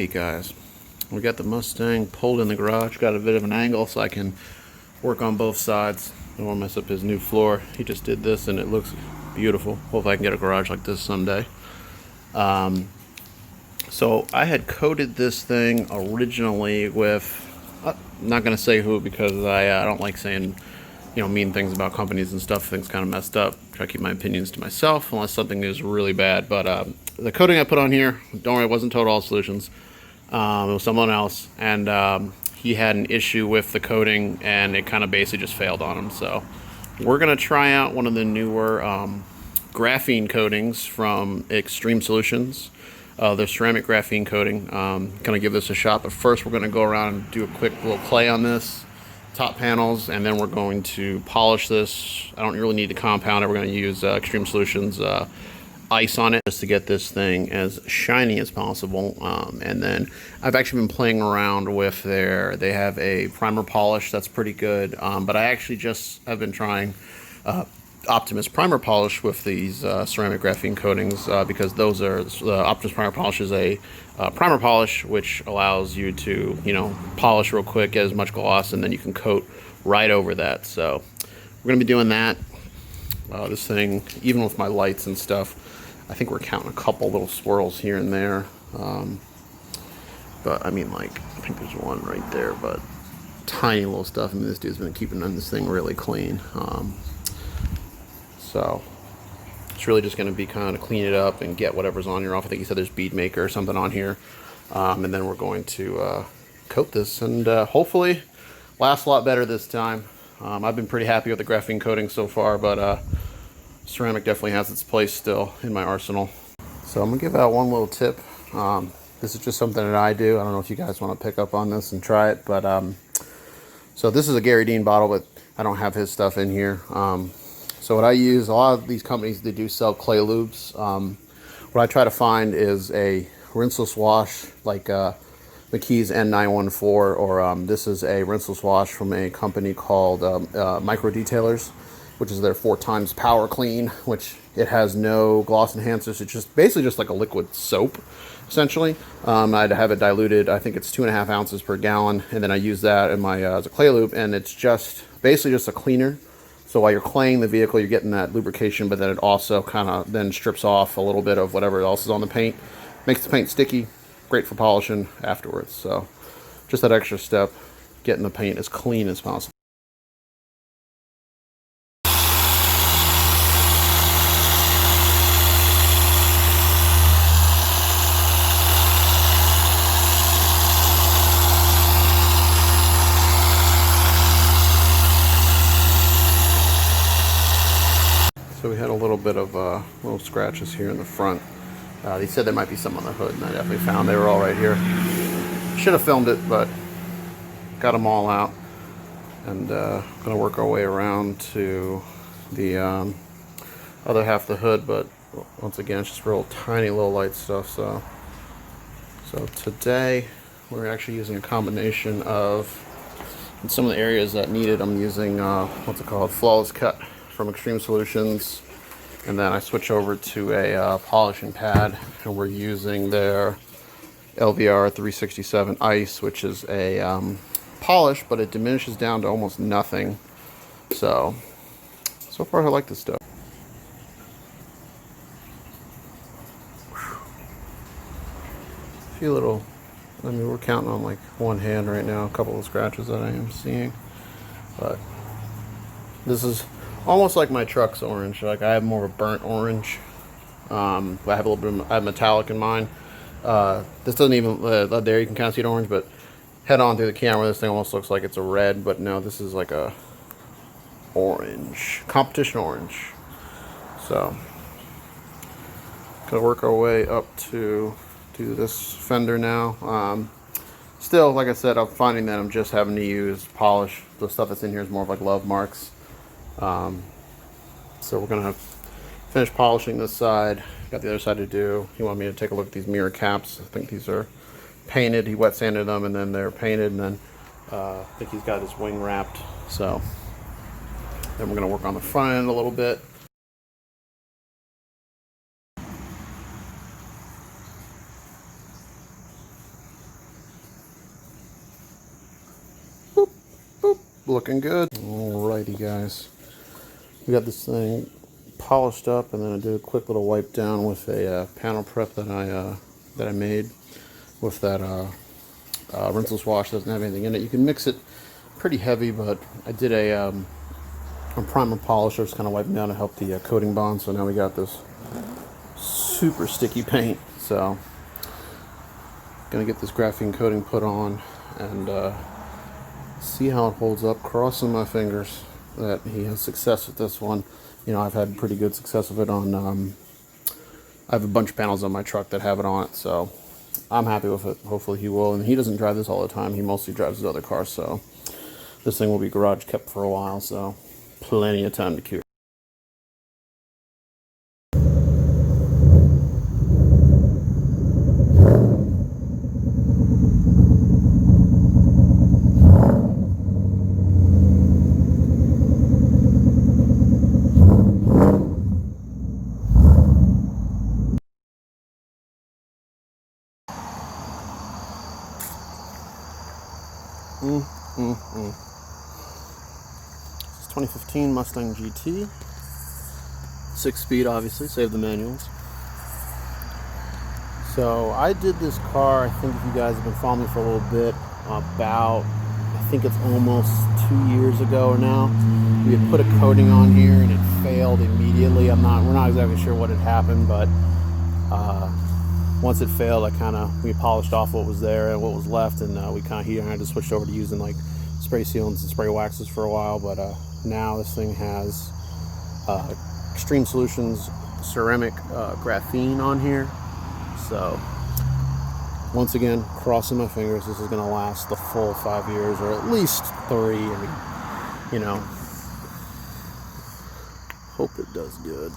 Alrighty guys, we got the Mustang pulled in the garage. Got a bit of an angle so I can work on both sides. Don't want to mess up his new floor. He just did this and it looks beautiful. Hope I can get a garage like this someday. So I had coated this thing originally with, I'm not going to say who because I don't like saying mean things about companies and stuff. Things kind of messed up. Try to keep my opinions to myself unless something is really bad. But the coating I put on here, don't worry, it wasn't Total Solutions. It was someone else, and he had an issue with the coating, and it kind of basically just failed on him. So we're gonna try out one of the newer graphene coatings from Extreme Solutions. The ceramic graphene coating. Gonna give this a shot, but first we're gonna go around and do a quick little play on this top panels, and then we're going to polish this. I don't really need to compound it. We're going to use Extreme Solutions ice on it just to get this thing as shiny as possible. And then I've actually been playing around with they have a primer polish that's pretty good, but I actually have been trying Optimus primer polish with these ceramic graphene coatings because those are Optimus primer polish is a primer polish which allows you to polish real quick, get as much gloss, and then you can coat right over that. So we're gonna be doing that. This thing, even with my lights and stuff, I think we're counting a couple little swirls here and there, but I mean, like, I think there's one right there, but tiny little stuff. I mean, this dude's been keeping this thing really clean. So it's really just going to be kind of clean it up and get whatever's on here off. I think he said there's bead maker or something on here. And then we're going to coat this and hopefully last a lot better this time. I've been pretty happy with the graphene coating so far, but ceramic definitely has its place still in my arsenal. So I'm going to give out one little tip. This is just something that I do. I don't know if you guys want to pick up on this and try it, but so this is a Gary Dean bottle, but I don't have his stuff in here. So what I use, a lot of these companies, they do sell clay lubes. What I try to find is a rinseless wash, like McKee's N914, or this is a rinseless wash from a company called Micro Detailers, which is their 4x power clean, which it has no gloss enhancers. It's just basically just like a liquid soap, essentially. I'd have it diluted. I think it's 2.5 ounces per gallon, and then I use that in my as a clay lube, and it's just basically just a cleaner. So while you're claying the vehicle, you're getting that lubrication, but then it also kind of then strips off a little bit of whatever else is on the paint. Makes the paint sticky, great for polishing afterwards. So just that extra step, getting the paint as clean as possible. So we had a little bit of little scratches here in the front. They said there might be some on the hood, and I definitely found they were all right here. Should have filmed it, but got them all out. And gonna work our way around to the other half of the hood, but once again, it's just real tiny little light stuff. So today we're actually using a combination of, in some of the areas that need it, I'm using what's it called, Flawless Cut from Extreme Solutions, and then I switch over to a polishing pad, and we're using their LVR 367 ice, which is a polish, but it diminishes down to almost nothing. So far I like this stuff. A few little, I mean, we're counting on like one hand right now, a couple of scratches that I am seeing, but this is almost like my truck's orange. Like, I have more of a burnt orange. I have a little bit of, I have metallic in mine. This doesn't even, there you can kind of see it orange, but head on through the camera, this thing almost looks like it's a red, but no, this is like a orange, competition orange. So, gonna work our way up to do this fender now. Still, like I said, I'm finding that I'm just having to use polish. The stuff that's in here is more of like love marks. So we're gonna finish polishing this side. Got the other side to do. He wanted me to take a look at these mirror caps. I think these are painted. He wet sanded them, and then they're painted, and then I think he's got his wing wrapped. So then we're gonna work on the front end a little bit. looking good. Alrighty, guys. We got this thing polished up, and then I did a quick little wipe down with a panel prep that I made with that rinseless wash. Doesn't have anything in it. You can mix it pretty heavy, but I did a primer polisher, just kind of wiping down to help the coating bond. So now we got this super sticky paint. So gonna get this graphene coating put on and see how it holds up. Crossing my fingers that he has success with this one. You know, I've had pretty good success with it on I have a bunch of panels on my truck that have it on it, so I'm happy with it. Hopefully he will. And he doesn't drive this all the time. He mostly drives his other cars, so this thing will be garage kept for a while, so plenty of time to cure. It's 2015 Mustang GT. 6-speed, obviously, save the manuals. So I did this car, I think if you guys have been following me for a little bit, about, I think it's almost 2 years ago now. We had put a coating on here and it failed immediately. We're not exactly sure what had happened, but once it failed, we polished off what was there and what was left, and I just switched over to using like spray sealants and spray waxes for a while. But now this thing has Extreme Solutions ceramic graphene on here. So once again, crossing my fingers, this is going to last the full 5 years, or at least 3. I mean, you know, hope it does good.